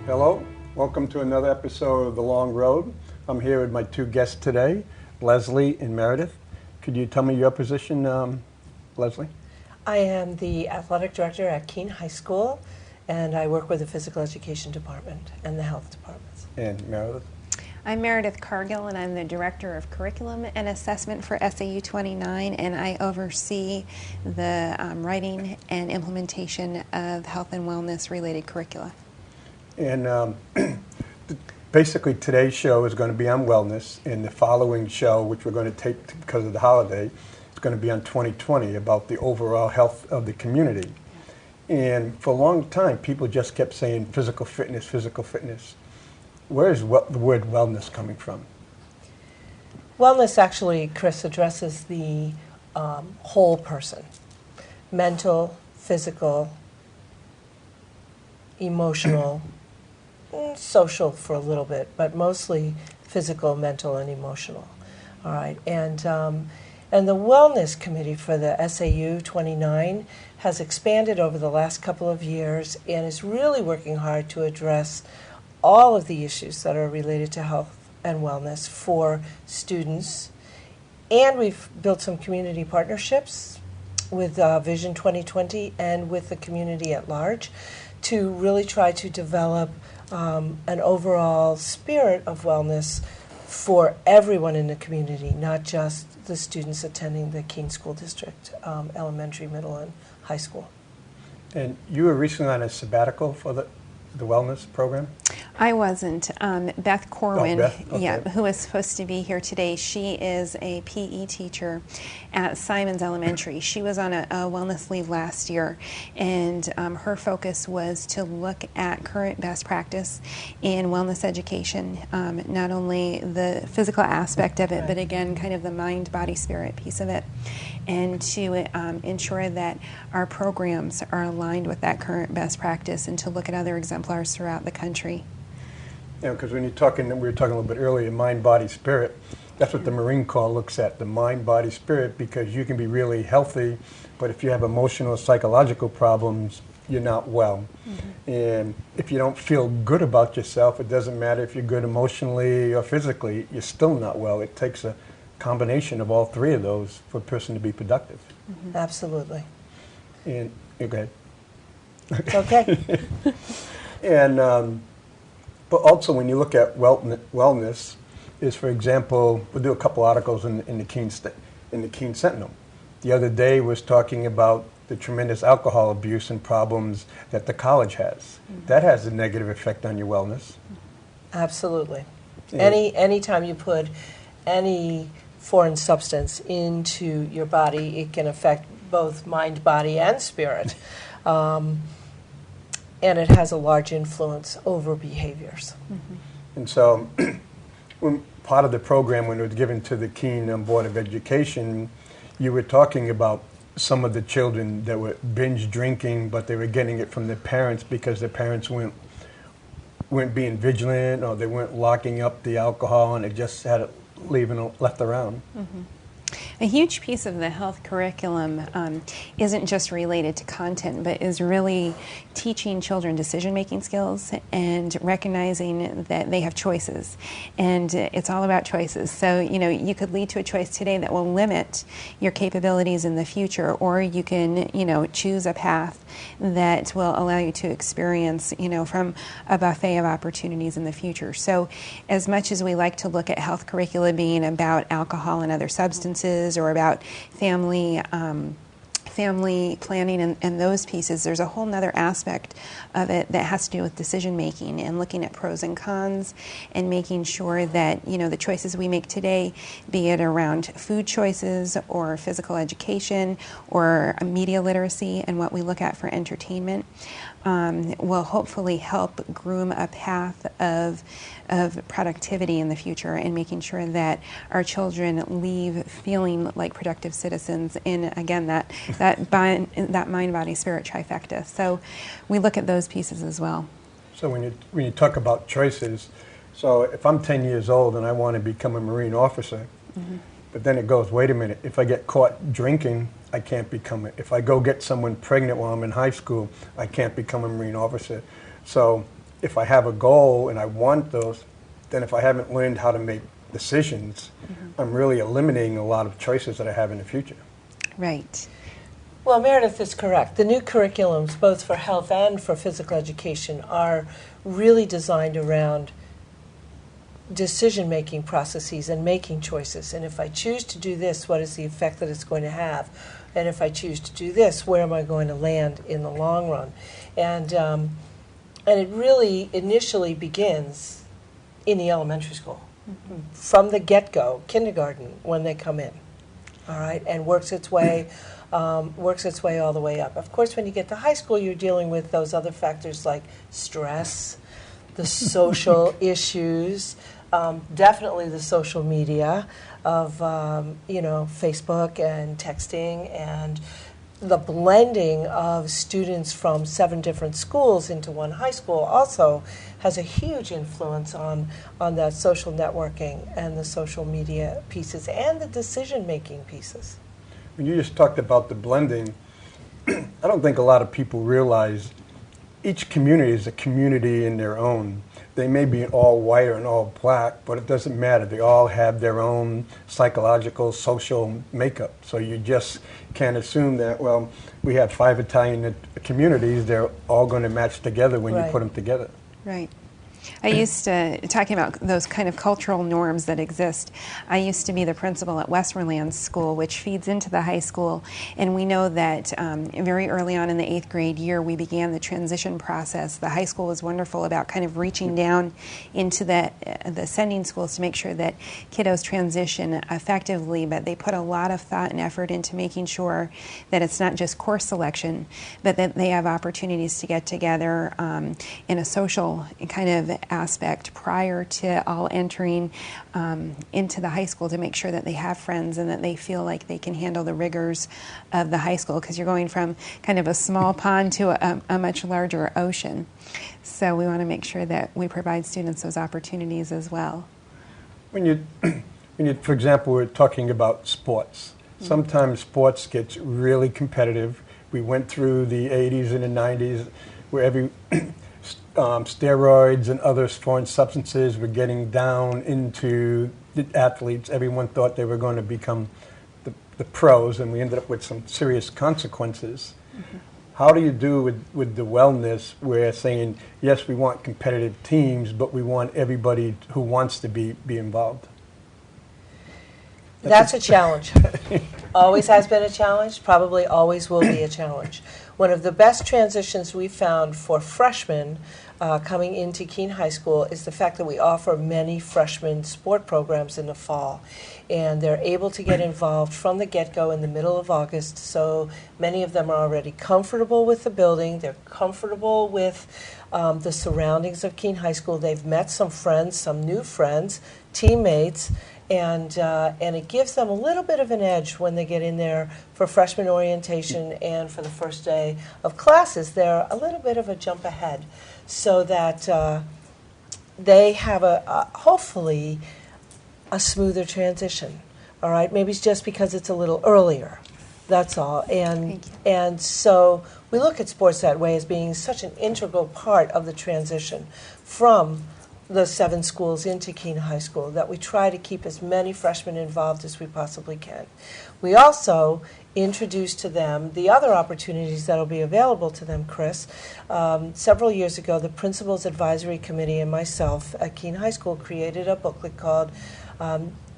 Hello, welcome to another episode of The Long Road. I'm here with my two guests today, Leslie and Meredith. Could you tell me your position, Leslie? I am the athletic director at Keene High School, and I work with the physical education department and the health departments. And Meredith? I'm Meredith Cargill, and I'm the Director of Curriculum and Assessment for SAU 29, and I oversee the writing and implementation of health and wellness related curricula. And basically today's show is going to be on wellness, and the following show, which we're going to take because of the holiday, is going to be on 2020, about the overall health of the community. And for a long time, people just kept saying physical fitness, physical fitness. Where is the word wellness coming from? Wellness actually, Chris, addresses the whole person. Mental, physical, emotional, social for a little bit, but mostly physical, mental, and emotional. All right, and the Wellness Committee for the SAU 29 has expanded over the last couple of years and is really working hard to address all of the issues that are related to health and wellness for students. And we've built some community partnerships with Vision 2020 and with the community at large to really try to develop an overall spirit of wellness for everyone in the community, not just the students attending the Keene School District, elementary, middle, and high school. And you were recently on a sabbatical for the wellness program? I wasn't. Beth Corwin, Beth? Okay. Who is supposed to be here today, she is a PE teacher at Simons Elementary. She was on a wellness leave last year, and her focus was to look at current best practice in wellness education, not only the physical aspect of it, but again, kind of the mind, body, spirit piece of it, and to ensure that our programs are aligned with that current best practice and to look at other exemplars throughout the country. Yeah, because when you're talking, we were talking a little bit earlier, mind, body, spirit, that's what the Marine Corps looks at, the mind, body, spirit, because you can be really healthy, but if you have emotional, psychological problems, you're not well. Mm-hmm. And if you don't feel good about yourself, it doesn't matter if you're good emotionally or physically, you're still not well. It takes a combination of all three of those for a person to be productive. Mm-hmm. Absolutely. And go ahead. It's okay. And but also when you look at wellness, is, for example, we'll do a couple articles in the Keene Sentinel. The other day was talking about the tremendous alcohol abuse and problems that the college has. Mm-hmm. That has a negative effect on your wellness. Absolutely. Yeah. Anytime you put any foreign substance into your body, it can affect both mind, body, and spirit. And it has a large influence over behaviors. Mm-hmm. And so when part of the program, when it was given to the Keene Board of Education, you were talking about some of the children that were binge drinking, but they were getting it from their parents because their parents weren't being vigilant, or they weren't locking up the alcohol, and it just had it left around. Mm-hmm. A huge piece of the health curriculum isn't just related to content, but is really teaching children decision-making skills and recognizing that they have choices. And it's all about choices. So, you could lead to a choice today that will limit your capabilities in the future, or you can, choose a path that will allow you to experience, from a buffet of opportunities in the future. So as much as we like to look at health curricula being about alcohol and other substances, or about family planning and those pieces, there's a whole other aspect of it that has to do with decision making and looking at pros and cons and making sure that the choices we make today, be it around food choices or physical education or media literacy and what we look at for entertainment, will hopefully help groom a path of productivity in the future, and making sure that our children leave feeling like productive citizens in, again, that mind, body, spirit trifecta. So we look at those pieces as well. So when you talk about choices, so if I'm 10 years old and I want to become a Marine officer, mm-hmm. but then it goes, wait a minute, if I get caught drinking, I can't become it. If I go get someone pregnant while I'm in high school, I can't become a Marine officer. So if I have a goal and I want those, then if I haven't learned how to make decisions, I'm really eliminating a lot of choices that I have in the future. Right. Well, Meredith is correct. The new curriculums, both for health and for physical education, are really designed around decision-making processes and making choices. And if I choose to do this, what is the effect that it's going to have? And if I choose to do this, where am I going to land in the long run? And it really initially begins in the elementary school, from the get-go, kindergarten, when they come in, all right, and works its way all the way up. Of course, when you get to high school, you're dealing with those other factors like stress, the social issues, definitely the social media of Facebook and texting, and the blending of students from 7 different schools into one high school also has a huge influence on that social networking and the social media pieces and the decision-making pieces. When you just talked about the blending, I don't think a lot of people realize each community is a community in their own. They may be all white or all black, but it doesn't matter. They all have their own psychological, social makeup. So you just can't assume that, well, we have 5 Italian communities, they're all going to match together when you put them together. Right. I used to, talking about those kind of cultural norms that exist, I used to be the principal at Westmoreland School, which feeds into the high school, and we know that very early on in the 8th grade year we began the transition process. The high school was wonderful about kind of reaching down into the sending schools to make sure that kiddos transition effectively, but they put a lot of thought and effort into making sure that it's not just course selection, but that they have opportunities to get together in a social kind of aspect prior to all entering into the high school, to make sure that they have friends and that they feel like they can handle the rigors of the high school, because you're going from kind of a small pond to a much larger ocean. So we want to make sure that we provide students those opportunities as well. When you, for example, we're talking about sports. Sometimes sports gets really competitive. We went through the 80s and the 90s where steroids and other foreign substances were getting down into the athletes. Everyone thought they were going to become the pros, and we ended up with some serious consequences. How do you do with the wellness where saying, yes, we want competitive teams, but we want everybody who wants to be involved? That's a challenge. Always has been a challenge, probably always will be a challenge. One of the best transitions we found for freshmen coming into Keene High School is the fact that we offer many freshman sport programs in the fall. And they're able to get involved from the get-go in the middle of August, so many of them are already comfortable with the building, they're comfortable with the surroundings of Keene High School. They've met some friends, some new friends, teammates, and it gives them a little bit of an edge when they get in there for freshman orientation and for the first day of classes. They're a little bit of a jump ahead, so that they have hopefully a smoother transition. All right, maybe it's just because it's a little earlier. That's all. And so we look at sports that way, as being such an integral part of the transition from the 7 schools into Keene High School, that we try to keep as many freshmen involved as we possibly can. We also introduce to them the other opportunities that will be available to them, Chris. Several years ago, the Principals Advisory Committee and myself at Keene High School created a booklet called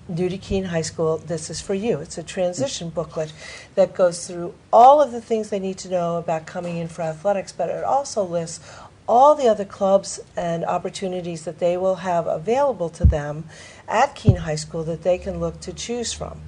New to Keene High School, This is for You. It's a transition booklet that goes through all of the things they need to know about coming in for athletics, but it also lists all the other clubs and opportunities that they will have available to them at Keene High School that they can look to choose from.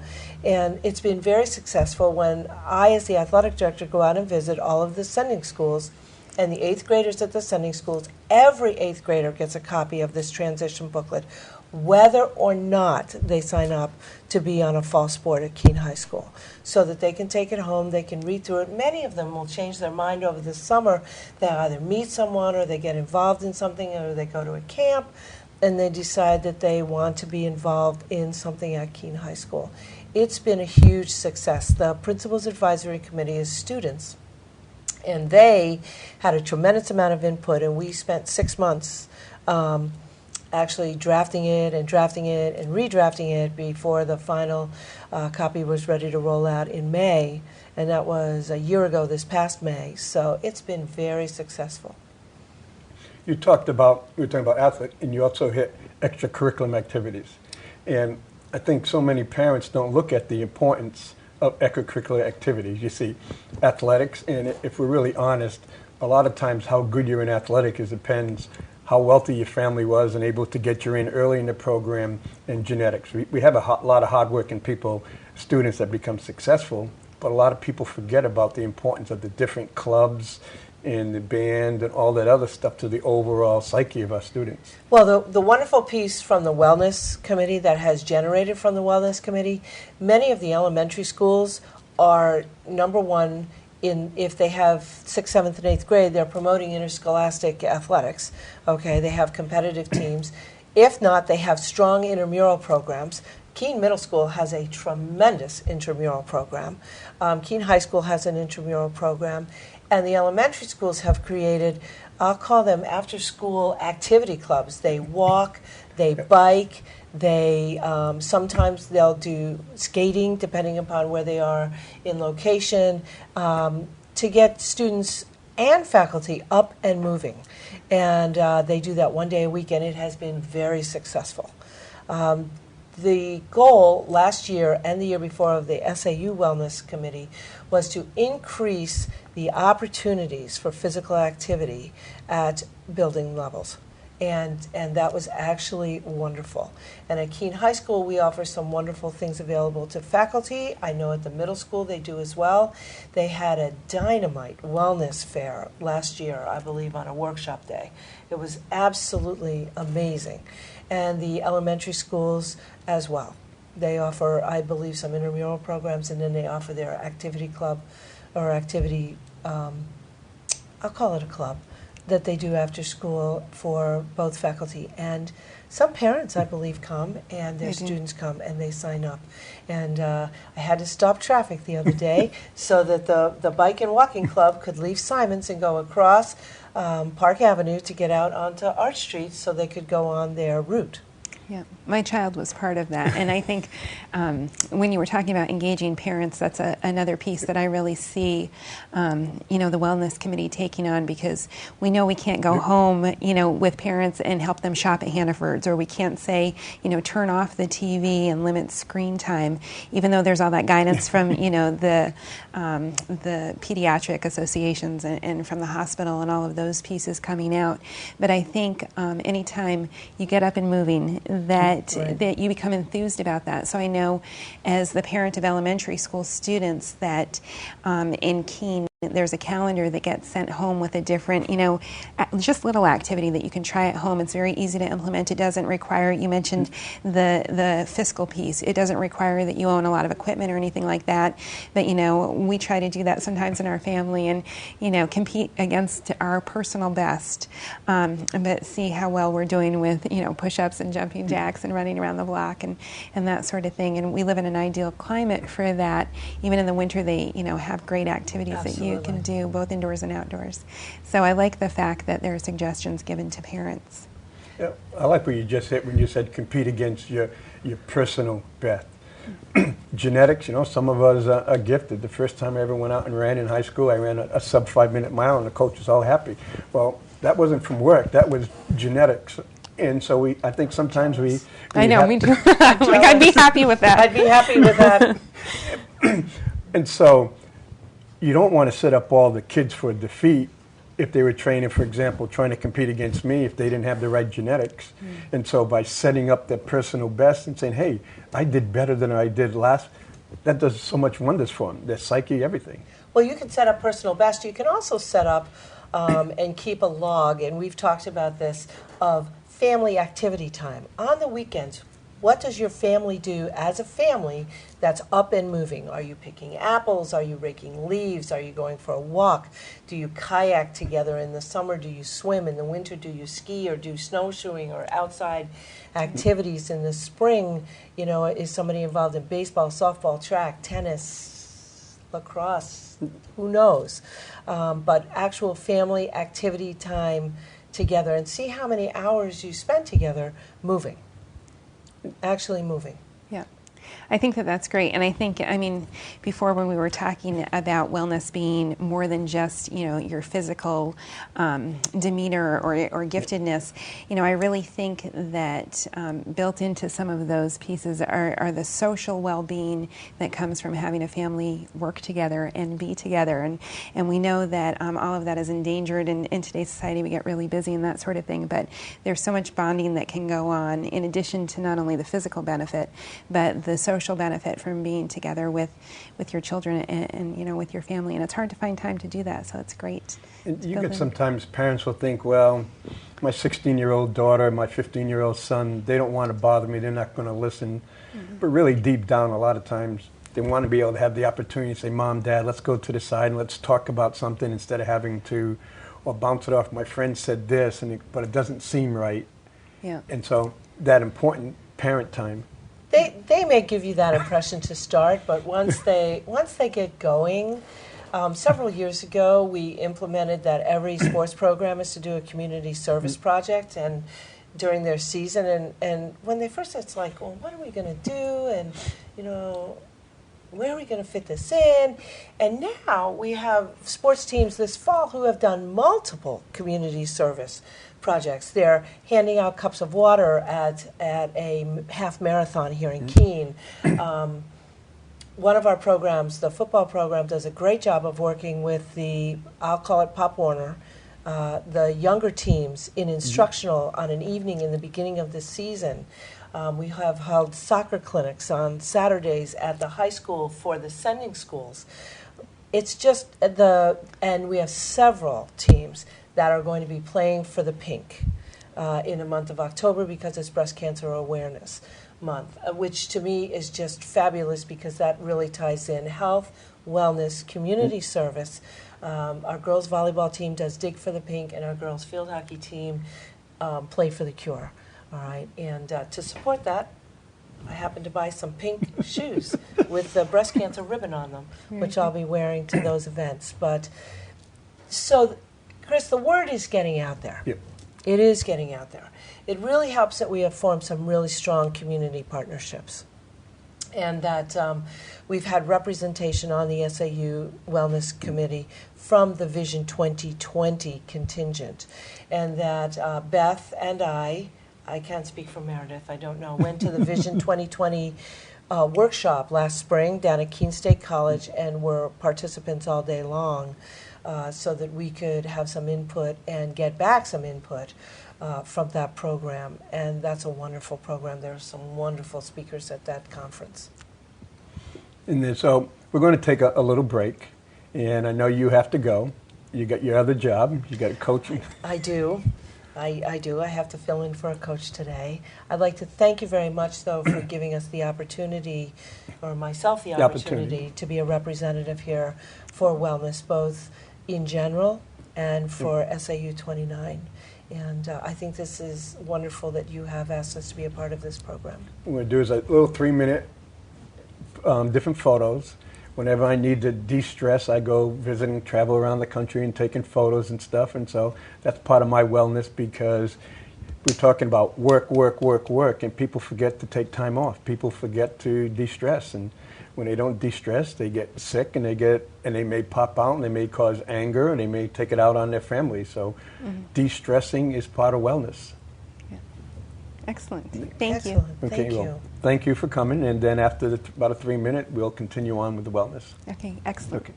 And it's been very successful when I, as the athletic director, go out and visit all of the sending schools, and the 8th graders at the sending schools, every 8th grader gets a copy of this transition booklet, whether or not they sign up to be on a fall sport at Keene High School, so that they can take it home, they can read through it. Many of them will change their mind over the summer. They either meet someone, or they get involved in something, or they go to a camp, and they decide that they want to be involved in something at Keene High School. It's been a huge success. The Principals Advisory Committee is students And they had a tremendous amount of input, and we spent 6 months actually drafting it and redrafting it before the final copy was ready to roll out in May. And that was a year ago this past May. So it's been very successful. You were talking about athlete, and you also hit extracurricular activities. And I think so many parents don't look at the importance of extracurricular activities. You see, athletics, and if we're really honest, a lot of times how good you're in athletics depends how wealthy your family was and able to get you in early in the program, and genetics. We have a lot of hardworking people, students that become successful, but a lot of people forget about the importance of the different clubs and the band and all that other stuff to the overall psyche of our students. Well, the wonderful piece from the Wellness Committee that has generated from the Wellness Committee, many of the elementary schools are, number one, if they have 6th, 7th, and 8th grade, they're promoting interscholastic athletics. Okay, they have competitive teams. If not, they have strong intramural programs. Keene Middle School has a tremendous intramural program. Keene High School has an intramural program. And the elementary schools have created, I'll call them after-school activity clubs. They walk, they bike, they sometimes they'll do skating, depending upon where they are in location, to get students and faculty up and moving. And they do that one day a week, and it has been very successful. The goal last year and the year before of the SAU Wellness Committee was to increase the opportunities for physical activity at building levels. And that was actually wonderful. And at Keene High School, we offer some wonderful things available to faculty. I know at the middle school they do as well. They had a dynamite wellness fair last year, I believe, on a workshop day. It was absolutely amazing. And the elementary schools as well. They offer, I believe, some intramural programs, and then they offer their activity club or activity, I'll call it a club, that they do after school for both faculty and some parents, I believe, come, and their students come and they sign up. And I had to stop traffic the other day so that the bike and walking club could leave Simons and go across Park Avenue to get out onto Arch Street so they could go on their route. Yeah, my child was part of that, and I think when you were talking about engaging parents, that's another piece that I really see, the Wellness Committee taking on, because we know we can't go home, with parents and help them shop at Hannaford's, or we can't say, turn off the TV and limit screen time, even though there's all that guidance from, the pediatric associations and from the hospital and all of those pieces coming out. But I think anytime you get up and moving, that you become enthused about that. So I know as the parent of elementary school students that in Keene, there's a calendar that gets sent home with a different, just little activity that you can try at home. It's very easy to implement. It doesn't require, you mentioned the fiscal piece. It doesn't require that you own a lot of equipment or anything like that. But, we try to do that sometimes in our family and, compete against our personal best, but see how well we're doing with, push-ups and jumping jacks and running around the block and that sort of thing. And we live in an ideal climate for that. Even in the winter, they, have great activities that you can do both indoors and outdoors. So I like the fact that there are suggestions given to parents. Yeah, I like what you just hit when you said compete against your personal best. Genetics, some of us are gifted. The first time I ever went out and ran in high school, I ran a sub 5-minute mile, and the coach was all happy. Well, that wasn't from work. That was genetics. And so I think sometimes we I know, me too. I'd be happy with that. I'd be happy with that. And so you don't want to set up all the kids for defeat if they were training, for example, trying to compete against me if they didn't have the right genetics. And so by setting up their personal best and saying, hey, I did better than I did last, that does so much wonders for them, their psyche, everything. Well, you can set up personal best. You can also set up and keep a log, and we've talked about this, of family activity time. On the weekends, what does your family do as a family that's up and moving? Are you picking apples? Are you raking leaves? Are you going for a walk? Do you kayak together in the summer? Do you swim? In the winter, do you ski or do snowshoeing or outside activities? In the spring, is somebody involved in baseball, softball, track, tennis, lacrosse, who knows? But actual family activity time together, and see how many hours you spend together moving, actually moving. Yeah. I think that that's great. And I think, I mean, before when we were talking about wellness being more than just, you know, your physical demeanor or giftedness, you know, I really think that built into some of those pieces are the social well-being that comes from having a family work together and be together. And we know that all of that is endangered in today's society. We get really busy and that sort of thing. But there's so much bonding that can go on in addition to not only the physical benefit, but the social benefit from being together with your children and you know, with your family. And it's hard to find time to do that, so it's great. And you get sometimes parents will think, well, my 16-year-old daughter, my 15-year-old son, they don't want to bother me, they're not going to listen. Mm-hmm. But really deep down, a lot of times, they want to be able to have the opportunity to say, Mom, Dad, let's go to the side and let's talk about something instead of having to, or bounce it off, my friend said this, but it doesn't seem right. Yeah. And so that important parent time. They may give you that impression to start, but once they get going, several years ago we implemented that every sports program is to do a community service project, and during their season, and when they first, it's like, well, what are we going to do, and you know, where are we going to fit this in? And now we have sports teams this fall who have done multiple community service projects. They're handing out cups of water at a half marathon here in Keene. One of our programs, the football program, does a great job of working with I'll call it Pop Warner, the younger teams in instructional on an evening in the beginning of the season. We have held soccer clinics on Saturdays at the high school for the sending schools. It's just and we have several teams that are going to be playing for the pink in the month of October because it's Breast Cancer Awareness Month, which to me is just fabulous because that really ties in health, wellness, community service. Our girls volleyball team does Dig for the Pink, and our girls field hockey team Play for the Cure. All right, and to support that, I happen to buy some pink shoes with the breast cancer ribbon on them, which I'll be wearing to those events. But so, Chris, the word is getting out there. Yep. It is getting out there. It really helps that we have formed some really strong community partnerships, and that we've had representation on the SAU Wellness Committee from the Vision 2020 contingent, and that Beth and I can't speak for Meredith, I don't know, went to the Vision 2020 workshop last spring down at Keene State College and were participants all day long so that we could have some input and get back some input from that program. And that's a wonderful program. There are some wonderful speakers at that conference. And then, so we're going to take a little break, and I know you have to go. You got your other job. You got coaching. I do. I do. I have to fill in for a coach today. I'd like to thank you very much, though, for giving us the opportunity, or myself the opportunity, to be a representative here for wellness, both in general and for SAU 29. And I think this is wonderful that you have asked us to be a part of this program. What we're going to do is a little 3-minute different photos. Whenever I need to de-stress, I go visiting, travel around the country and taking photos and stuff. And so that's part of my wellness, because we're talking about work, and people forget to take time off. People forget to de-stress. And when they don't de-stress, they get sick, and they may pop out, and they may cause anger, and they may take it out on their family. So de-stressing is part of wellness. Excellent. Thank you. Excellent. Okay, Thank well, you. thank you for coming, and then after about a 3-minute, we'll continue on with the wellness. Okay, excellent. Okay.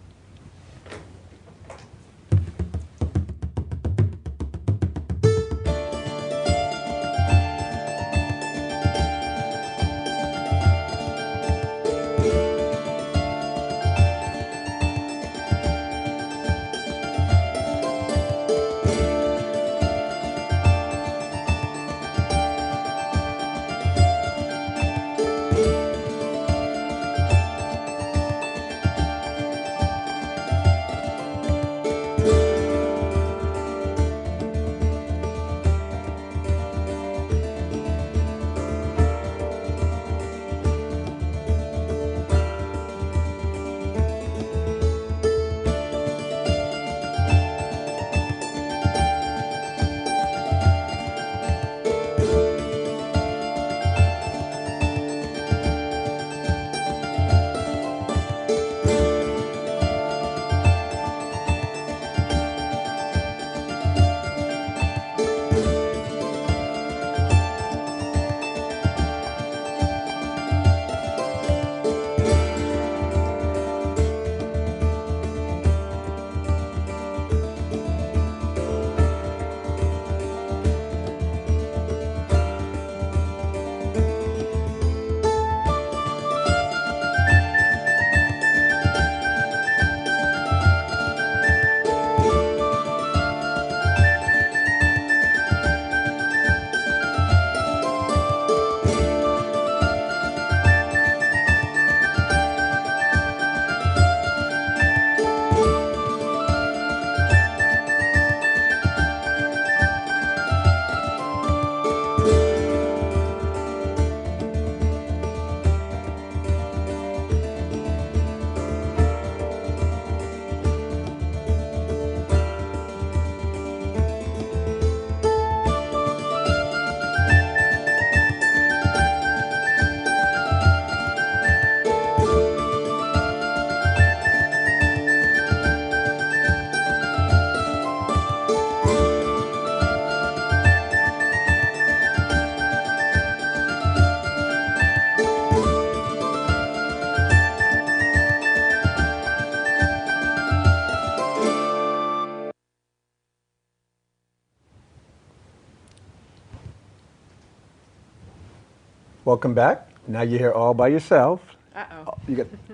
Welcome back. Now you're here all by yourself. Uh-oh.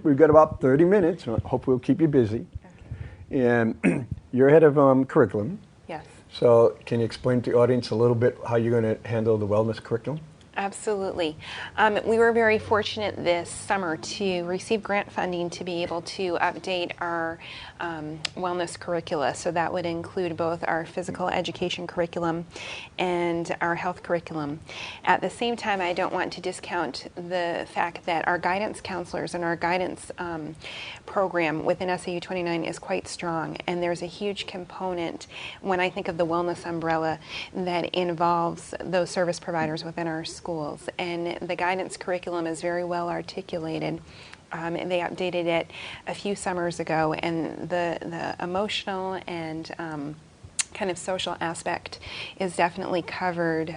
We've got about 30 minutes. Hope we'll keep you busy. Okay. And you're head of curriculum. Yes. So can you explain to the audience a little bit how you're going to handle the wellness curriculum? Absolutely. We were very fortunate this summer to receive grant funding to be able to update our wellness curricula. So that would include both our physical education curriculum and our health curriculum. At the same time, I don't want to discount the fact that our guidance counselors and our guidance program within SAU 29 is quite strong. And there's a huge component, when I think of the wellness umbrella, that involves those service providers within our schools. And the guidance curriculum is very well articulated. And they updated it a few summers ago, and the emotional and kind of social aspect is definitely covered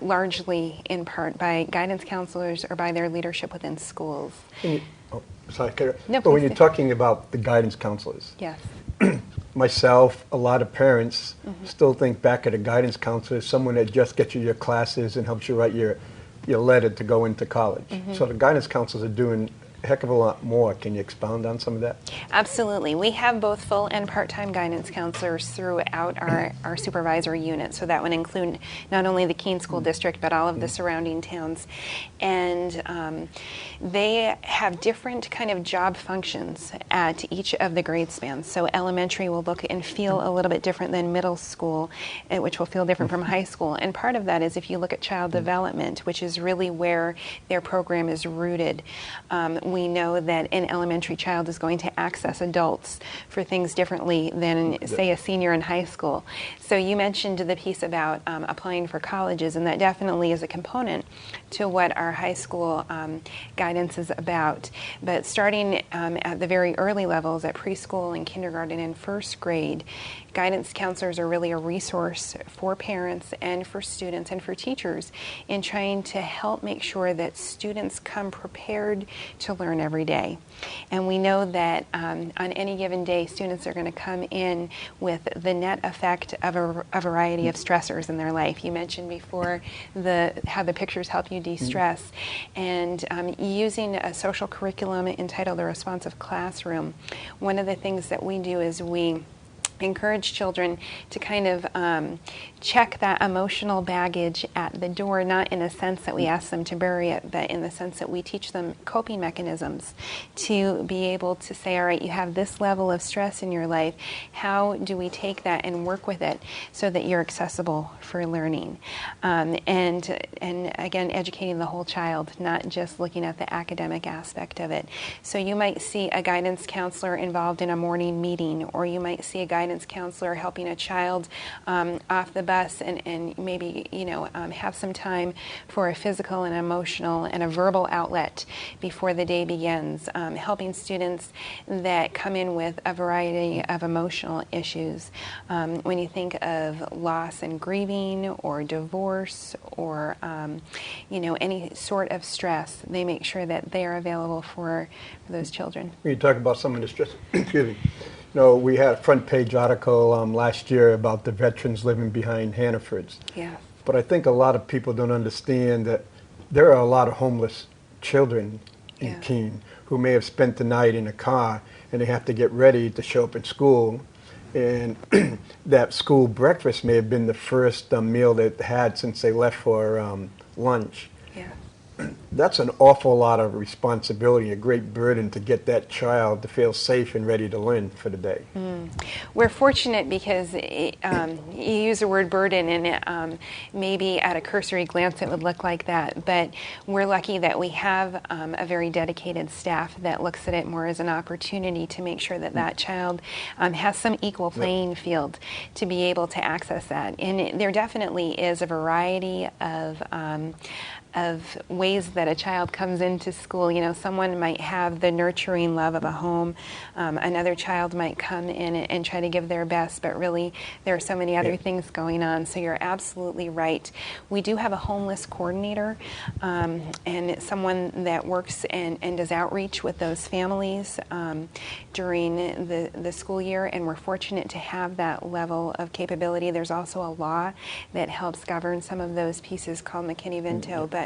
largely in part by guidance counselors or by their leadership within schools. Sorry, Kara. No, but when please you're talking about the guidance counselors, Yes. myself, a lot of parents still think back at a guidance counselor as someone that just gets you your classes and helps you write your letter to go into college. So the guidance counselors are doing a heck of a lot more. Can you expound on some of that? Absolutely. We have both full and part-time guidance counselors throughout our supervisor unit. So that would include not only the Keene School District, but all of the surrounding towns. And they have different kind of job functions at each of the grade spans. So elementary will look and feel a little bit different than middle school, which will feel different from high school. And part of that is if you look at child development, which is really where their program is rooted. We know that an elementary child is going to access adults for things differently than, say, a senior in high school. So you mentioned the piece about applying for colleges, and that definitely is a component to what our high school guidance is about. But starting at the very early levels, at preschool and kindergarten and first grade, guidance counselors are really a resource for parents and for students and for teachers in trying to help make sure that students come prepared to learn every day. And we know that on any given day, students are going to come in with the net effect of a variety of stressors in their life. You mentioned before how the pictures help you de-stress. And using a social curriculum entitled The Responsive Classroom, one of the things that we do is we encourage children to kind of check that emotional baggage at the door, not in a sense that we ask them to bury it, but in the sense that we teach them coping mechanisms to be able to say, all right, you have this level of stress in your life. How do we take that and work with it so that you're accessible for learning? And again, educating the whole child, not just looking at the academic aspect of it. So you might see a guidance counselor involved in a morning meeting, or you might see a guidance counselor helping a child off the bus and maybe have some time for a physical and emotional and a verbal outlet before the day begins, helping students that come in with a variety of emotional issues. When you think of loss and grieving or divorce or any sort of stress, they make sure that they are available for those children. When you talk about some of the stress, excuse me. We had a front page article last year about the veterans living behind Hannafords. Yeah. But I think a lot of people don't understand that there are a lot of homeless children in Keene who may have spent the night in a car and they have to get ready to show up at school. And that school breakfast may have been the first meal they've had since they left for lunch. Yeah. That's an awful lot of responsibility, a great burden to get that child to feel safe and ready to learn for the day. We're fortunate because you use the word burden, and maybe at a cursory glance it would look like that, but we're lucky that we have a very dedicated staff that looks at it more as an opportunity to make sure that that child has some equal playing field to be able to access that. And there definitely is a variety of ways that a child comes into school. Someone might have the nurturing love of a home. Another child might come in and try to give their best, but really there are so many other things going on. So you're absolutely right. We do have a homeless coordinator and someone that works and does outreach with those families during the school year, and we're fortunate to have that level of capability. There's also a law that helps govern some of those pieces called McKinney-Vento, but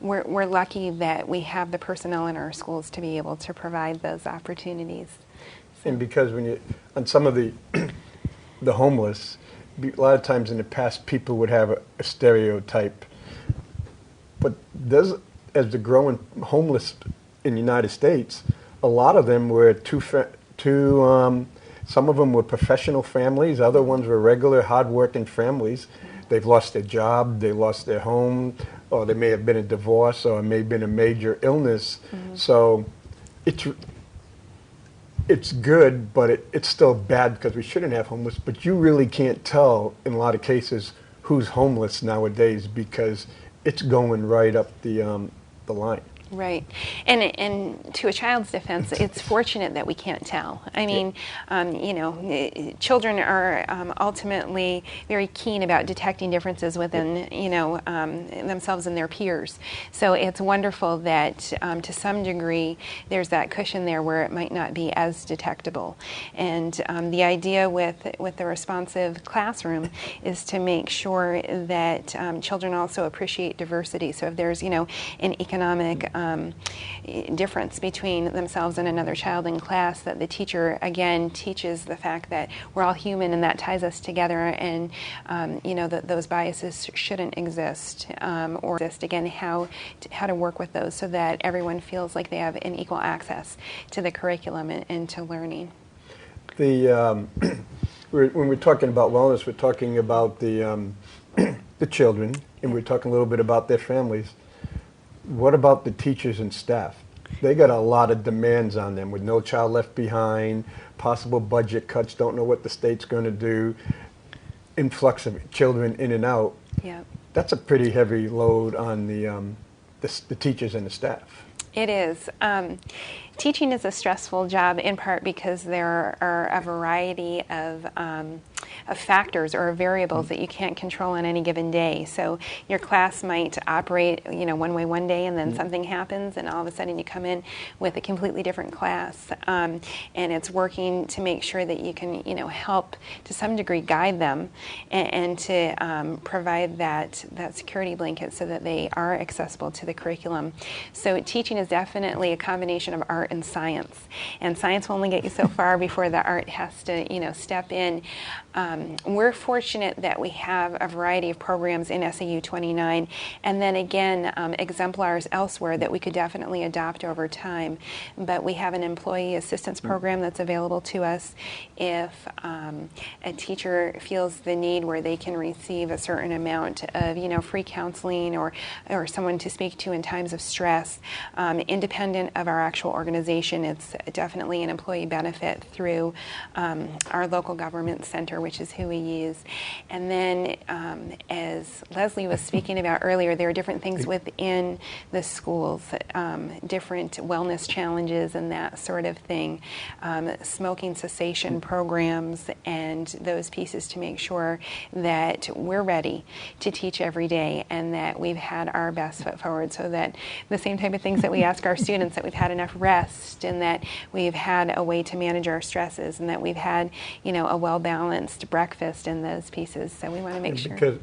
but we're lucky that we have the personnel in our schools to be able to provide those opportunities. And because when you, on some of the the homeless, a lot of times in the past people would have a stereotype, but as the growing homeless in the United States, a lot of them were some of them were professional families, other ones were regular hard-working families. They've lost their job, they lost their home, or there may have been a divorce, or it may have been a major illness. So it's good, but it's still bad because we shouldn't have homeless. But you really can't tell in a lot of cases who's homeless nowadays because it's going right up the line. Right. And to a child's defense, it's fortunate that we can't tell. I mean, children are ultimately very keen about detecting differences within, themselves and their peers. So it's wonderful that to some degree there's that cushion there where it might not be as detectable. And the idea with the responsive classroom is to make sure that children also appreciate diversity. So if there's, an economic difference between themselves and another child in class, that the teacher again teaches the fact that we're all human and that ties us together, and that those biases shouldn't exist, or exist again, how to work with those so that everyone feels like they have an equal access to the curriculum and to learning. When we're talking about wellness, we're talking about the children, and we're talking a little bit about their families. What about the teachers and staff? They got a lot of demands on them with No Child Left Behind, possible budget cuts, don't know what the state's going to do, influx of children in and out. Yeah. That's a pretty heavy load on the teachers and the staff. It is. Teaching is a stressful job in part because there are a variety of factors or variables that you can't control on any given day. So your class might operate, one way one day, and then something happens, and all of a sudden you come in with a completely different class. And it's working to make sure that you can, help to some degree guide them and to provide that security blanket so that they are accessible to the curriculum. So teaching is definitely a combination of art and science. And science will only get you so far before the art has to, step in. We're fortunate that we have a variety of programs in SAU 29, and then again, exemplars elsewhere that we could definitely adopt over time. But we have an employee assistance program that's available to us if a teacher feels the need where they can receive a certain amount of, free counseling or someone to speak to in times of stress. Independent of our actual organization, it's definitely an employee benefit through our local government center, which is who we use. And then, as Leslie was speaking about earlier, there are different things within the schools, different wellness challenges and that sort of thing, smoking cessation programs, and those pieces to make sure that we're ready to teach every day and that we've had our best foot forward, so that the same type of things that we ask our students, that we've had enough rest and that we've had a way to manage our stresses and that we've had, a well-balanced breakfast in those pieces. So we want to make sure. Because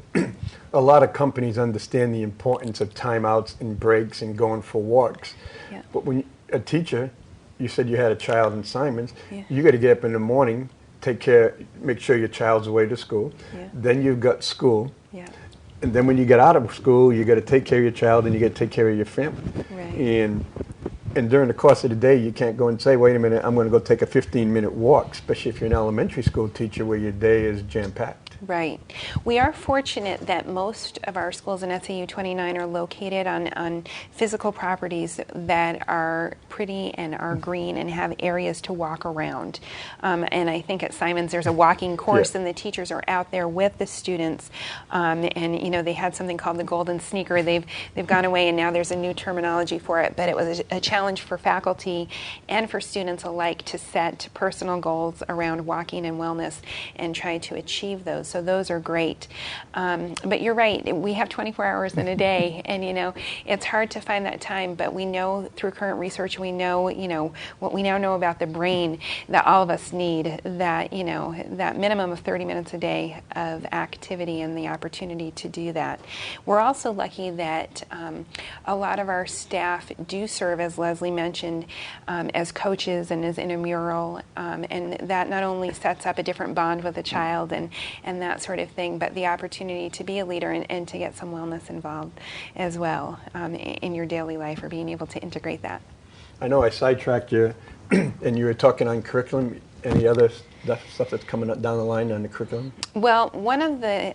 a lot of companies understand the importance of timeouts and breaks and going for walks. Yeah. But when a teacher, you said you had a child in Simons, Yeah. you got to get up in the morning, make sure your child's away to school. Yeah. Then you've got school. Yeah. And then when you get out of school, you got to take care of your child and you got to take care of your family. Right. And during the course of the day, you can't go and say, wait a minute, I'm going to go take a 15-minute walk, especially if you're an elementary school teacher where your day is jam-packed. Right. We are fortunate that most of our schools in SAU 29 are located on physical properties that are pretty and are green and have areas to walk around. And I think at Simons there's a walking course, and the teachers are out there with the students. And they had something called the golden sneaker. They've gone away, and now there's a new terminology for it. But it was a challenge for faculty and for students alike to set personal goals around walking and wellness and try to achieve those So those are great. But you're right, we have 24 hours in a day, and it's hard to find that time, but we know through current research, we know, what we now know about the brain, that all of us need that, that minimum of 30 minutes a day of activity and the opportunity to do that. We're also lucky that a lot of our staff do serve, as Leslie mentioned, as coaches and as intramural, and that not only sets up a different bond with a child and that sort of thing, but the opportunity to be a leader and to get some wellness involved as well in your daily life, or being able to integrate that. I know I sidetracked you, and you were talking on curriculum. Any other stuff that's coming up down the line on the curriculum? Well, one of the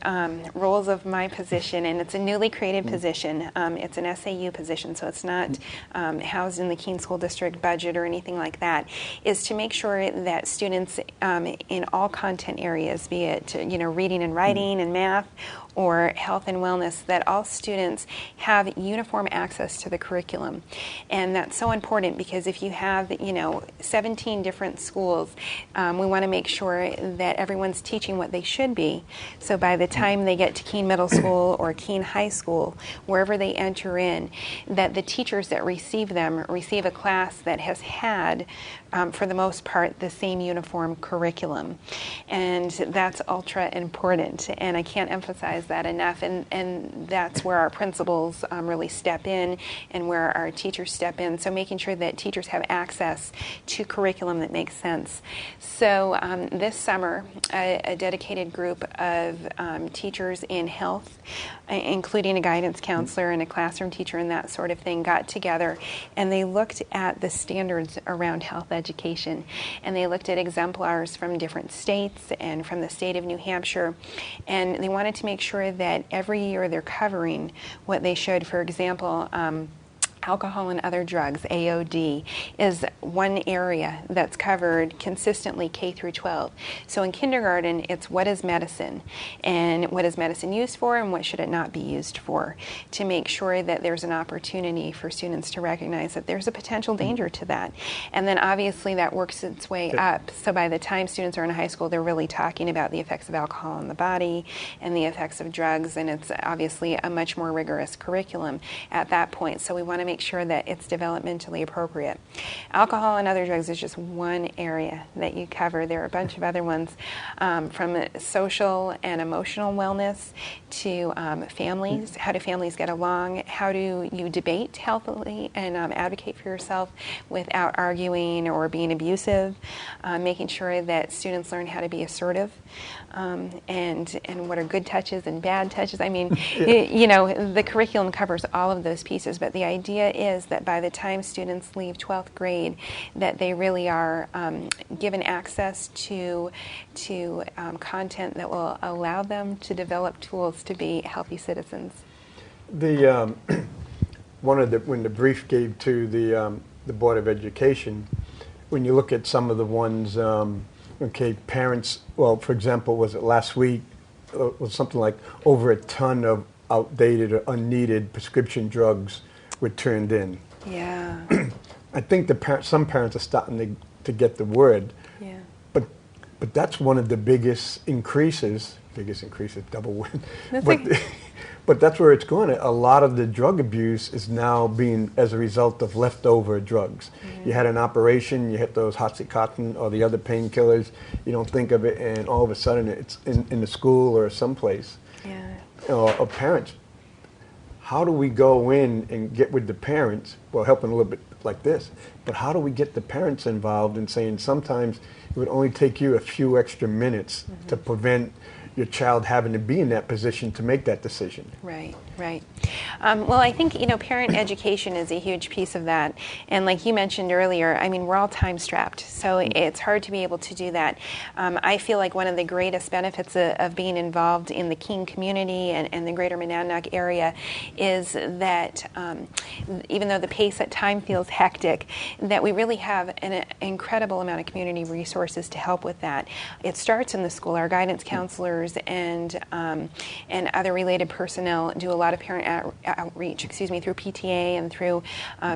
roles of my position, and it's a newly created position, it's an SAU position, so it's not housed in the Keene School District budget or anything like that, is to make sure that students in all content areas, be it reading and writing and math, or health and wellness, that all students have uniform access to the curriculum. And that's so important, because if you have 17 different schools, we want to make sure that everyone's teaching what they should be. So by the time they get to Keene Middle School or Keene High School, wherever they enter in, that the teachers that receive them receive a class that has had, for the most part, the same uniform curriculum. And that's ultra important, and I can't emphasize that enough. And that's where our principals really step in, and where our teachers step in. So making sure that teachers have access to curriculum that makes sense. So this summer, a dedicated group of teachers in health, including a guidance counselor and a classroom teacher and that sort of thing, got together, and they looked at the standards around health education, and they looked at exemplars from different states and from the state of New Hampshire, and they wanted to make sure that every year they're covering what they should. For example, alcohol and other drugs, AOD, is one area that's covered consistently K through 12. So in kindergarten, it's what is medicine, and what is medicine used for, and what should it not be used for, to make sure that there's an opportunity for students to recognize that there's a potential danger to that. And then obviously that works its way up. So by the time students are in high school, they're really talking about the effects of alcohol on the body and the effects of drugs, and it's obviously a much more rigorous curriculum at that point. So we want to make sure that it's developmentally appropriate. Alcohol and other drugs is just one area that you cover. There are a bunch of other ones, from social and emotional wellness to families. How do families get along? How do you debate healthily and advocate for yourself without arguing or being abusive? Making sure that students learn how to be assertive, and what are good touches and bad touches. I mean, the curriculum covers all of those pieces, but the idea is that by the time students leave 12th grade, that they really are given access to content that will allow them to develop tools to be healthy citizens. The when the brief gave to the Board of Education, when you look at some of the ones, parents. Well, for example, was it last week? Was something like over a ton of outdated or unneeded prescription drugs were turned in. Yeah. I think some parents are starting to get the word. Yeah. But that's one of the biggest increases, double win. But that's where it's going. A lot of the drug abuse is now being as a result of leftover drugs. Mm-hmm. You had an operation, you hit those Oxycontin or the other painkillers, you don't think of it, and all of a sudden it's in the school or someplace. Yeah. Or parents. How do we go in and get with the parents, well, helping a little bit like this, but how do we get the parents involved in saying sometimes it would only take you a few extra minutes to prevent your child having to be in that position to make that decision? Right. Well, I think, parent education is a huge piece of that. And like you mentioned earlier, I mean, we're all time strapped, so it's hard to be able to do that. I feel like one of the greatest benefits of being involved in the Keene community and the greater Monadnock area is that even though the pace at time feels hectic, that we really have an incredible amount of community resources to help with that. It starts in the school. Our guidance counselors counselors and other related personnel do a lot of parent outreach, through PTA and through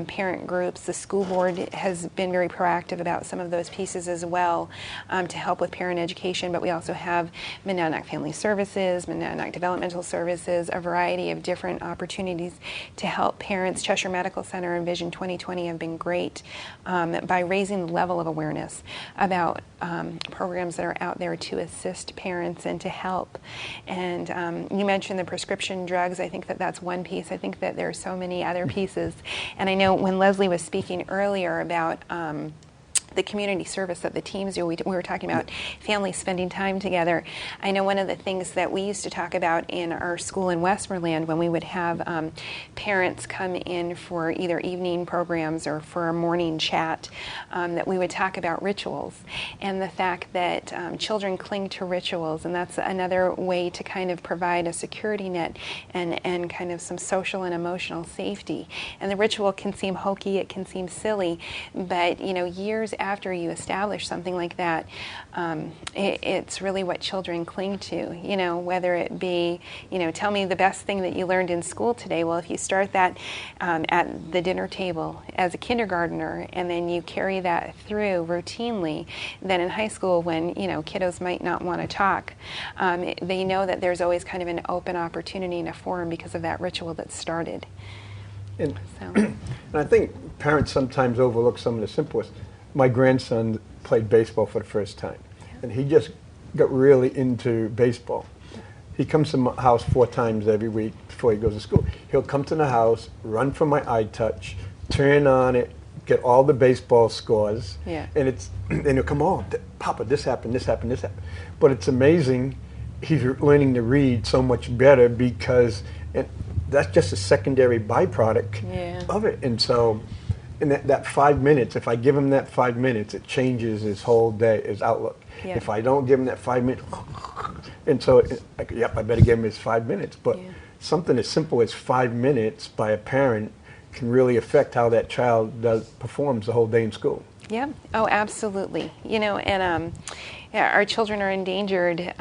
parent groups. The school board has been very proactive about some of those pieces as well to help with parent education, but we also have Monadnock Family Services, Monadnock Developmental Services, a variety of different opportunities to help parents. Cheshire Medical Center and Vision 2020 have been great by raising the level of awareness about programs that are out there to assist parents and to help. And you mentioned the prescription drugs. I think that that's one piece. I think that there are so many other pieces. And I know when Leslie was speaking earlier about the community service that the teams do, we were talking about families spending time together. I know one of the things that we used to talk about in our school in Westmoreland when we would have parents come in for either evening programs or for a morning chat, that we would talk about rituals and the fact that children cling to rituals, and that's another way to kind of provide a security net and kind of some social and emotional safety. And the ritual can seem hokey, it can seem silly, but years after you establish something like that, it's really what children cling to, whether it be, tell me the best thing that you learned in school today. Well, if you start that at the dinner table as a kindergartner and then you carry that through routinely, then in high school when, kiddos might not want to talk, they know that there's always kind of an open opportunity in a forum because of that ritual that started. And I think parents sometimes overlook some of the simplest. My grandson played baseball for the first time, and he just got really into baseball. He comes to my house 4 times every week before he goes to school. He'll come to the house, run from my iTouch, turn on it, get all the baseball scores, and he'll come, oh, Papa, this happened, this happened, this happened. But it's amazing, he's learning to read so much better because that's just a secondary byproduct of it. And so, in that 5 minutes, if I give him that 5 minutes, it changes his whole day, his outlook. Yeah. If I don't give him that 5 minutes, and so, I better give him his 5 minutes. But something as simple as 5 minutes by a parent can really affect how that child performs the whole day in school. Yeah. Oh, absolutely. Our children are endangered,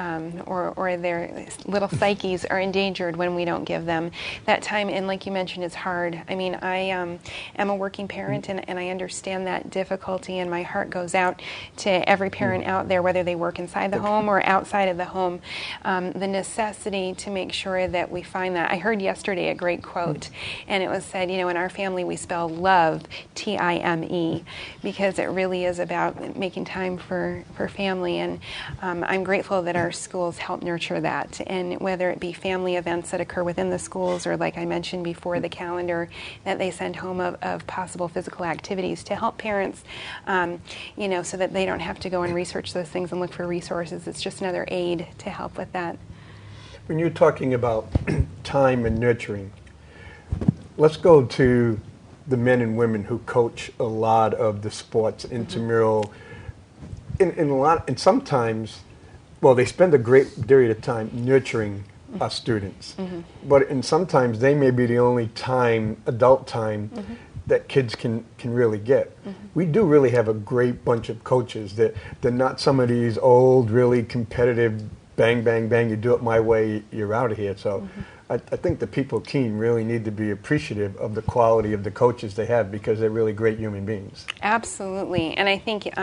or their little psyches are endangered when we don't give them that time. And like you mentioned, it's hard. I mean, I am a working parent, and I understand that difficulty, and my heart goes out to every parent out there, whether they work inside the home or outside of the home, the necessity to make sure that we find that. I heard yesterday a great quote, and it was said, in our family we spell love, T-I-M-E, because it really is about making time for family. And I'm grateful that our schools help nurture that. And whether it be family events that occur within the schools, or like I mentioned before, the calendar that they send home of possible physical activities to help parents, so that they don't have to go and research those things and look for resources. It's just another aid to help with that. When you're talking about time and nurturing, let's go to the men and women who coach a lot of the sports, intramural. And sometimes, they spend a great period of time nurturing our students, and sometimes they may be the only adult time, that kids can really get. We do really have a great bunch of coaches that they're not some of these old, really competitive, bang, bang, bang, you do it my way, you're out of here. So I think the people of Keene really need to be appreciative of the quality of the coaches they have, because they're really great human beings. Absolutely. And I think,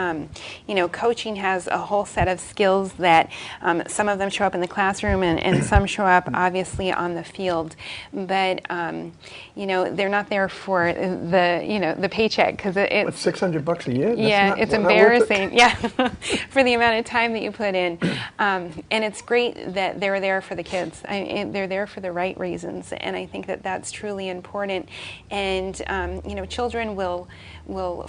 coaching has a whole set of skills that some of them show up in the classroom and some show up obviously on the field. But, they're not there for the paycheck, because it's $600 a year? It's embarrassing. For the amount of time that you put in. And it's great that they're there for the kids. They're there for the right reasons, and I think that that's truly important. And children will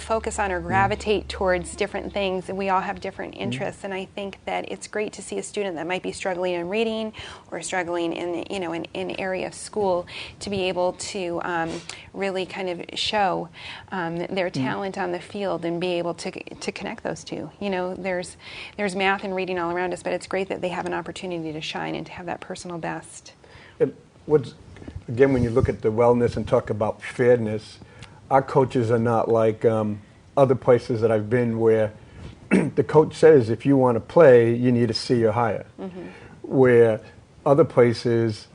focus on or gravitate towards different things, and we all have different interests. And I think that it's great to see a student that might be struggling in reading or struggling in an area of school to be able to really kind of show their talent on the field and be able to connect those two. There's math and reading all around us, but it's great that they have an opportunity to shine and to have that personal best. Again, when you look at the wellness and talk about fairness, our coaches are not like other places that I've been where the coach says if you want to play, you need a C or higher. where other places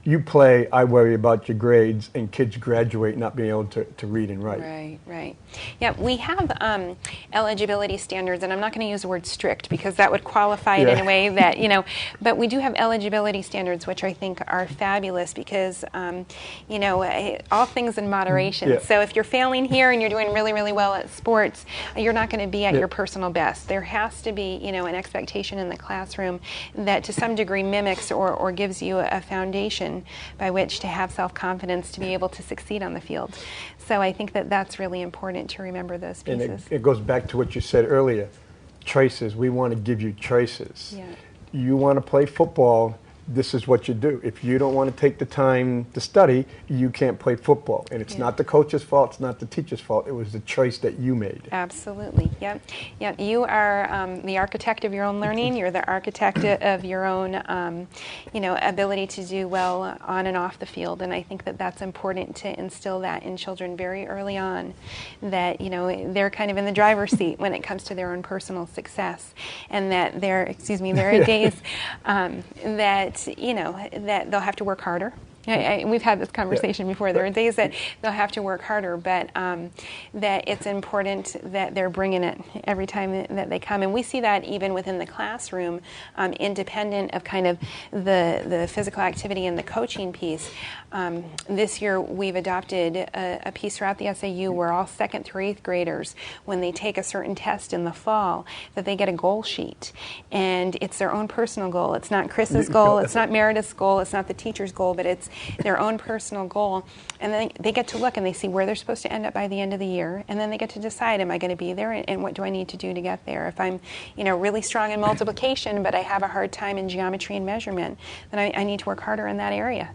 you play, I worry about your grades, and kids graduate not being able to read and write. Right, right. Yeah, we have eligibility standards, and I'm not going to use the word strict because that would qualify it in a way that, but we do have eligibility standards, which I think are fabulous because, all things in moderation. Yeah. So if you're failing here and you're doing really, really well at sports, you're not going to be at your personal best. There has to be, an expectation in the classroom that to some degree mimics or gives you a foundation by which to have self-confidence to be able to succeed on the field. So I think that that's really important to remember those pieces. And it goes back to what you said earlier, choices. We want to give you choices. Yeah. You want to play football, this is what you do. If you don't want to take the time to study, you can't play football. And it's not the coach's fault, it's not the teacher's fault. It was the choice that you made. Absolutely. Yep. Yep. You are the architect of your own learning. You're the architect of your own, ability to do well on and off the field. And I think that that's important to instill that in children very early on, that, they're kind of in the driver's seat when it comes to their own personal success. And that there are days that they'll have to work harder. We've had this conversation before. There are days that they'll have to work harder, but that it's important that they're bringing it every time that they come. And we see that even within the classroom, independent of kind of the physical activity and the coaching piece. This year we've adopted a piece throughout the SAU where all 2nd through 8th graders, when they take a certain test in the fall, that they get a goal sheet. And it's their own personal goal. It's not Chris's goal, it's not Meredith's goal, it's not the teacher's goal, but it's their own personal goal. And then they get to look and they see where they're supposed to end up by the end of the year. And then they get to decide, am I going to be there and what do I need to do to get there? If I'm, really strong in multiplication, but I have a hard time in geometry and measurement, then I need to work harder in that area.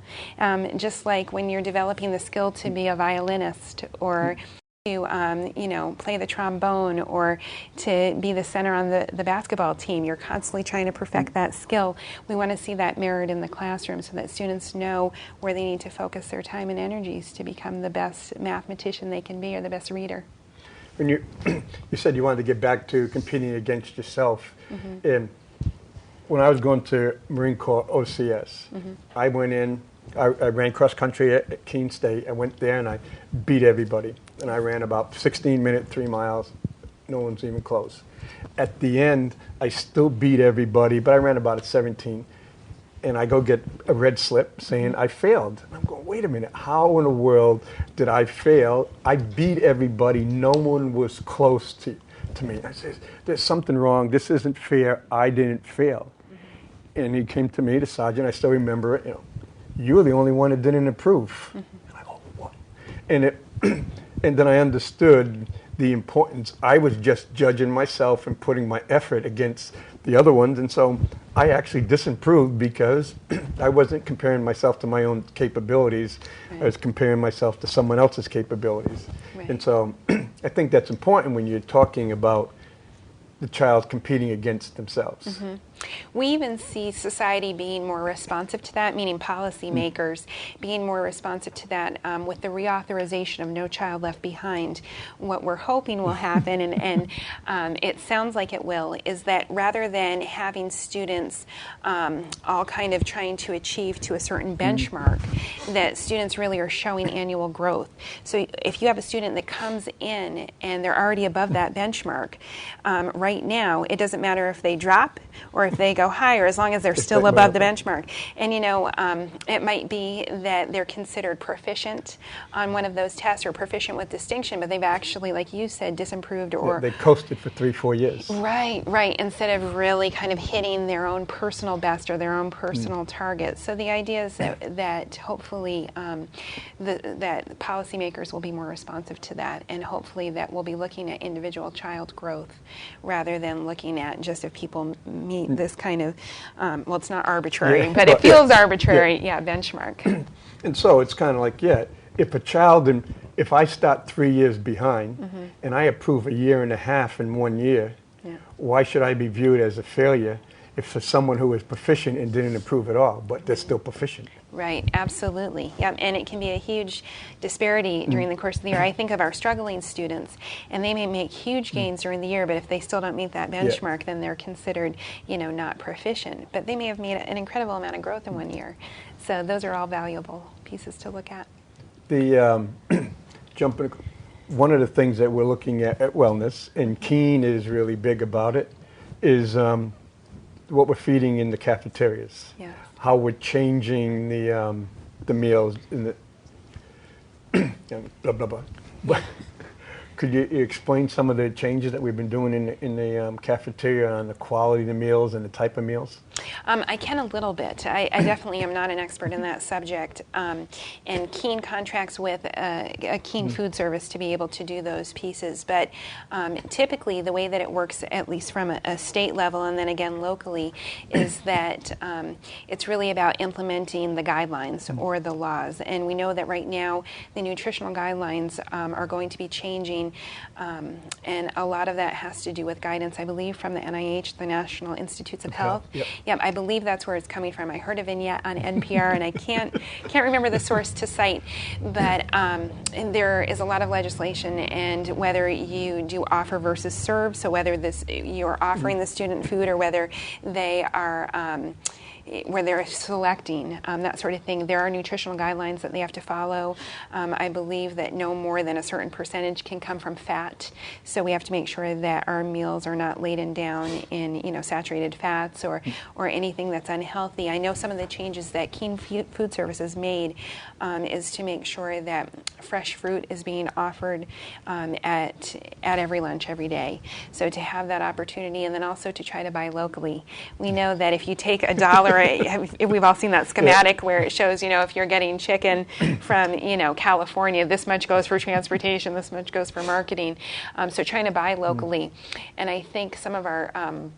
Just like when you're developing the skill to be a violinist or to play the trombone or to be the center on the basketball team. You're constantly trying to perfect that skill. We want to see that mirrored in the classroom so that students know where they need to focus their time and energies to become the best mathematician they can be or the best reader. When you said you wanted to get back to competing against yourself, and when I was going to Marine Corps OCS, I went in, I ran cross country at Keene State. I went there and I beat everybody. And I ran about 16 minutes, 3 miles. No one's even close. At the end, I still beat everybody, but I ran about a 17. And I go get a red slip saying I failed. And I'm going, wait a minute, how in the world did I fail? I beat everybody. No one was close to me. I said, there's something wrong. This isn't fair. I didn't fail. And he came to me, the sergeant. I still remember it. You were the only one that didn't improve. And I go, what? And then I understood the importance. I was just judging myself and putting my effort against the other ones. And so I actually disimproved because I wasn't comparing myself to my own capabilities. Right. I was comparing myself to someone else's capabilities. Right. And so I think that's important when you're talking about the child competing against themselves. We even see society being more responsive to that, meaning policymakers being more responsive to that with the reauthorization of No Child Left Behind. What we're hoping will happen, and it sounds like it will, is that rather than having students all kind of trying to achieve to a certain benchmark, that students really are showing annual growth. So if you have a student that comes in and they're already above that benchmark, right now it doesn't matter if they drop or if they go higher, as long as they're still above the benchmark. And it might be that they're considered proficient on one of those tests or proficient with distinction, but they've actually, like you said, disimproved or they coasted for 3-4 years. Right. Instead of really kind of hitting their own personal best or their own personal targets. So the idea is that hopefully that policymakers will be more responsive to that, and hopefully that we'll be looking at individual child growth rather than looking at just if people meet this kind of, well, it's not arbitrary, but it feels arbitrary, benchmark. And so it's kind of like, if a child, if I start 3 years behind and I approve 1.5 years in 1 year, why should I be viewed as a failure if for someone who is proficient and didn't improve at all, but they're still proficient? Right, absolutely. Yeah, and it can be a huge disparity during the course of the year. I think of our struggling students, and they may make huge gains during the year, but if they still don't meet that benchmark, then they're considered, not proficient. But they may have made an incredible amount of growth in one year. So those are all valuable pieces to look at. The jumping, one of the things that we're looking at wellness, and Keene is really big about it, is what we're feeding in the cafeterias. Yeah. How we're changing the meals in the blah blah blah. Could you explain some of the changes that we've been doing in the cafeteria on the quality of the meals and the type of meals? I can a little bit. I definitely am not an expert in that subject. And Keene contracts with a Keene food service to be able to do those pieces. But typically the way that it works, at least from a state level and then again locally, is that it's really about implementing the guidelines or the laws. And we know that right now the nutritional guidelines are going to be changing. And a lot of that has to do with guidance, I believe, from the NIH, the National Institutes of Health. Yep, I believe that's where it's coming from. I heard a vignette on NPR, and I can't remember the source to cite, but and there is a lot of legislation, and whether you do offer versus serve, so whether you're offering the student food or whether they are where they're selecting, that sort of thing. There are nutritional guidelines that they have to follow. I believe that no more than a certain percentage can come from fat, so we have to make sure that our meals are not laden down in saturated fats or anything that's unhealthy. I know some of the changes that Keene Food Services made is to make sure that fresh fruit is being offered at every lunch every day. So to have that opportunity, and then also to try to buy locally. We know that if you take $1, we've all seen that schematic where it shows, if you're getting chicken from, California, this much goes for transportation, this much goes for marketing. So trying to buy locally. And I think some of our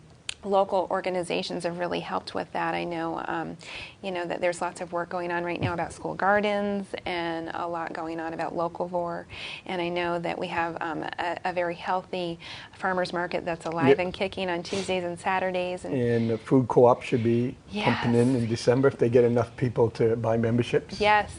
local organizations have really helped with that. I know, that there's lots of work going on right now about school gardens and a lot going on about locavore. And I know that we have a very healthy farmers market that's alive and kicking on Tuesdays and Saturdays. And the food co-op should be pumping in December if they get enough people to buy memberships. Yes.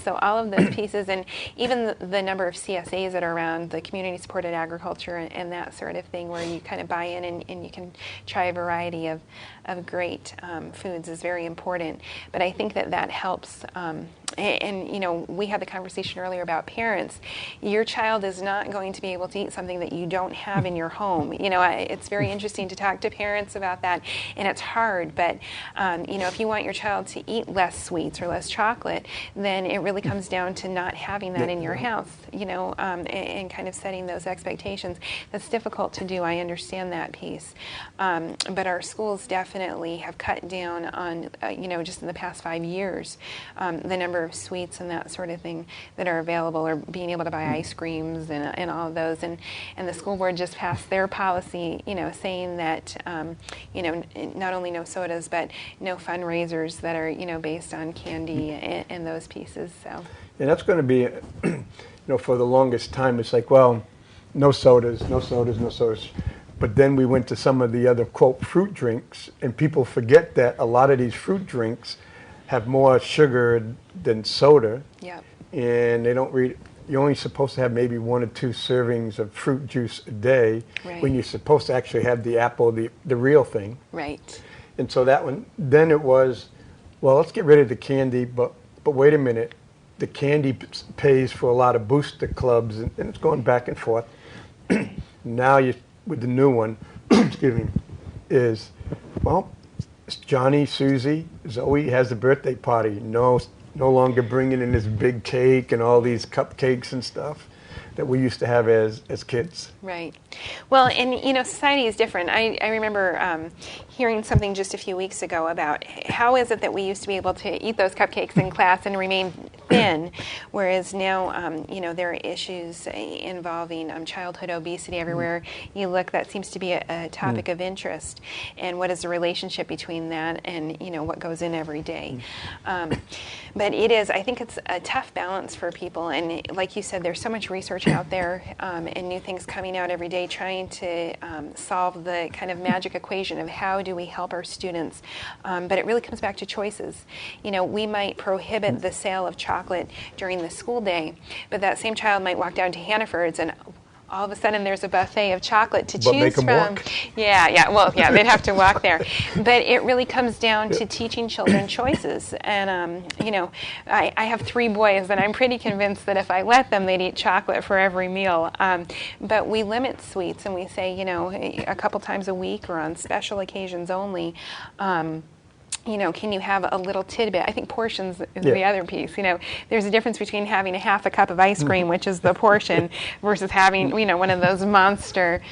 So all of those pieces, and even the number of CSAs that are around, the community supported agriculture and that sort of thing, where you kind of buy in and you can try a variety of great foods is very important. But I think that helps. And we had the conversation earlier about parents. Your child is not going to be able to eat something that you don't have in your home. It's very interesting to talk to parents about that, and it's hard. But if you want your child to eat less sweets or less chocolate, then it really comes down to not having that in your house. And kind of setting those expectations. That's difficult to do. I understand that piece. But our schools definitely have cut down on, just in the past 5 years, the number of sweets and that sort of thing that are available, or being able to buy ice creams and all of those. And the school board just passed their policy, saying that, not only no sodas, but no fundraisers that are, based on candy and those pieces. So. And that's going to be, for the longest time, it's like, well, no sodas. But then we went to some of the other, quote, fruit drinks, and people forget that a lot of these fruit drinks have more sugar than soda. Yep. And they don't read, you're only supposed to have maybe 1 or 2 servings of fruit juice a day, when you're supposed to actually have the apple, the real thing. Right. And so that one, then it was, well, let's get rid of the candy, but wait a minute, the candy pays for a lot of booster clubs, and it's going back and forth. Now with the new one, excuse me, is, well, it's Johnny, Susie, Zoe has a birthday party. No longer bringing in this big cake and all these cupcakes and stuff that we used to have as kids. Right. Well, and society is different. I remember hearing something just a few weeks ago about how is it that we used to be able to eat those cupcakes in class and remain thin, whereas now, there are issues involving childhood obesity everywhere you look. That seems to be a topic of interest, and what is the relationship between that and what goes in every day. But I think it's a tough balance for people, and like you said, there's so much research out there and new things coming out every day trying to solve the kind of magic equation of how do we help our students. But it really comes back to choices. We might prohibit the sale of chocolate during the school day, but that same child might walk down to Hannaford's and all of a sudden there's a buffet of chocolate to choose from. Walk. Well, they'd have to walk there. But it really comes down to teaching children choices. And, I have 3 boys, and I'm pretty convinced that if I let them, they'd eat chocolate for every meal. But we limit sweets, and we say, a couple times a week or on special occasions only. Can you have a little tidbit? I think portions is the other piece. There's a difference between having a half a cup of ice cream, which is the portion, versus having, one of those monster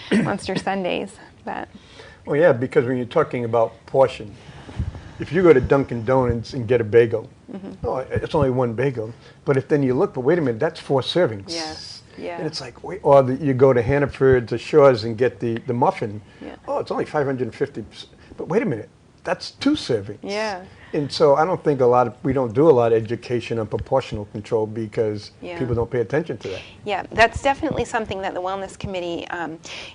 sundaes. Well, yeah, because when you're talking about portion, if you go to Dunkin' Donuts and get a bagel, it's only 1 bagel. But if then you look, but wait a minute, that's 4 servings. Yes. Yeah. And it's like, wait, or you go to Hannaford's or Shaw's and get the muffin. Yeah. Oh, it's only 550. But wait a minute. That's 2 servings. Yeah. And so I don't think we don't do a lot of education on proportional control because people don't pay attention to that. Yeah, that's definitely something that the Wellness Committee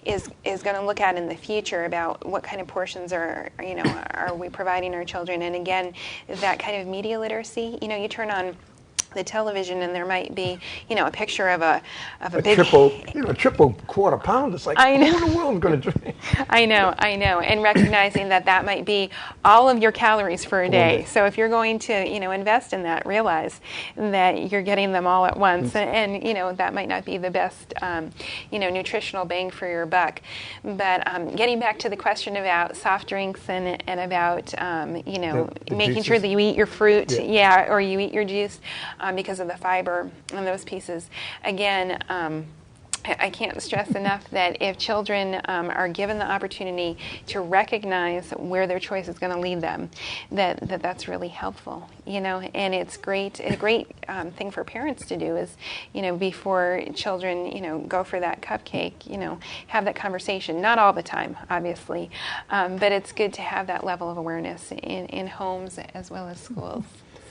is going to look at in the future about what kind of portions are we providing our children. And again, that kind of media literacy, you turn on the television and there might be, a picture of a big triple quarter pound. It's like, I know. Who in the world is going to drink? I know. And recognizing that might be all of your calories for a day. So if you're going to, invest in that, realize that you're getting them all at once. And that might not be the best, nutritional bang for your buck. But getting back to the question about soft drinks and about, the making juices. sure that you eat your fruit, or you eat your juice because of the fiber and those pieces. Again, I can't stress enough that if children are given the opportunity to recognize where their choice is going to lead them, that's really helpful, and it's great. A great thing for parents to do is, before children, go for that cupcake, have that conversation. Not all the time, obviously, but it's good to have that level of awareness in homes as well as schools.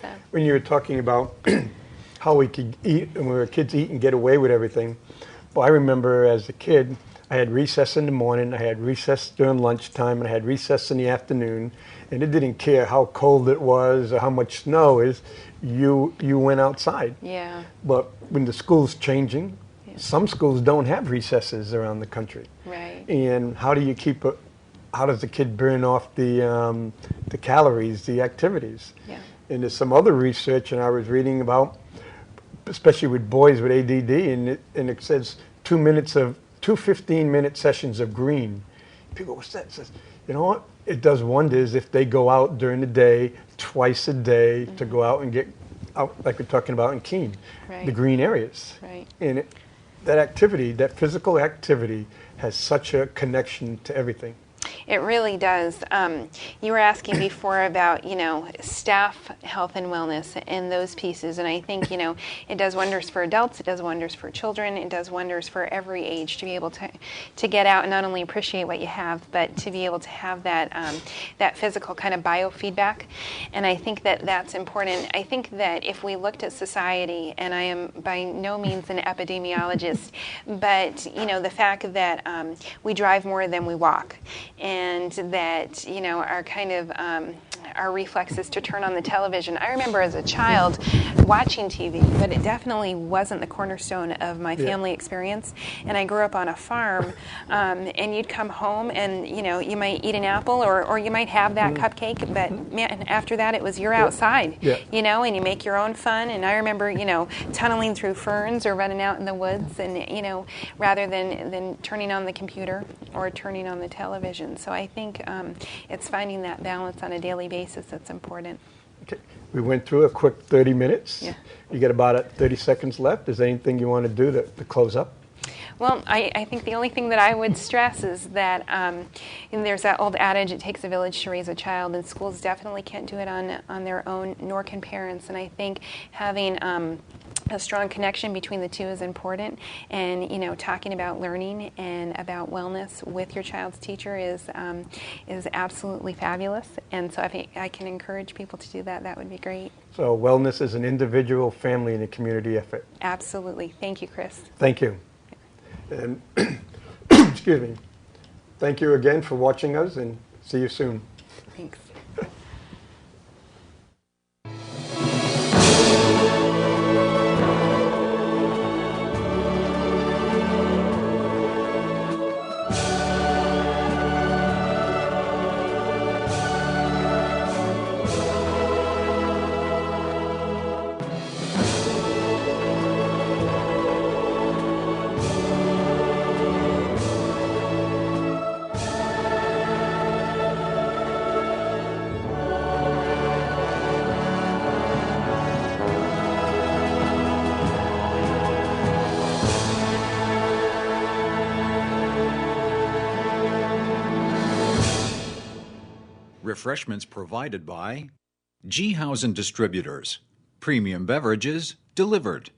So. When you were talking about how we could eat, and when we were kids eat and get away with everything, well, I remember as a kid, I had recess in the morning, I had recess during lunchtime, and I had recess in the afternoon, and it didn't care how cold it was or how much snow is, you went outside. Yeah. But when the school's changing, some schools don't have recesses around the country. Right. And how do you how does the kid burn off the calories, the activities? Yeah. And there's some other research, and I was reading about, especially with boys with ADD, and it says 2 15-minute sessions of green. People, what's that? It says, you know what? It does wonders if they go out during the day, twice a day, to go out and get out, like we're talking about in Keene, the green areas. Right. And that activity, that physical activity, has such a connection to everything. It really does. You were asking before about, staff health and wellness and those pieces. And I think, it does wonders for adults. It does wonders for children. It does wonders for every age to be able to get out and not only appreciate what you have, but to be able to have that physical kind of biofeedback. And I think that's important. I think that if we looked at society, and I am by no means an epidemiologist, but, the fact that we drive more than we walk, and that, our kind of our reflexes to turn on the television. I remember as a child watching TV, but it definitely wasn't the cornerstone of my family experience. And I grew up on a farm, and you'd come home and, you might eat an apple or you might have that cupcake, but man, after that it was you're outside, and you make your own fun. And I remember, tunneling through ferns or running out in the woods and, rather than turning on the computer or turning on the television. So I think it's finding that balance on a daily basis that's important. Okay. We went through a quick 30 minutes. Yeah. You got about 30 seconds left. Is there anything you want to do to close up? Well, I think the only thing that I would stress is that there's that old adage, it takes a village to raise a child, and schools definitely can't do it on their own, nor can parents. And I think having a strong connection between the two is important, and talking about learning and about wellness with your child's teacher is absolutely fabulous. And so if I can encourage people to do that, that would be great. So wellness is an individual, family, and a community effort. Absolutely. Thank you, Chris. Thank you. And excuse me. Thank you again for watching us, and see you soon. Thanks. Refreshments provided by G. Housen Distributors. Premium beverages delivered.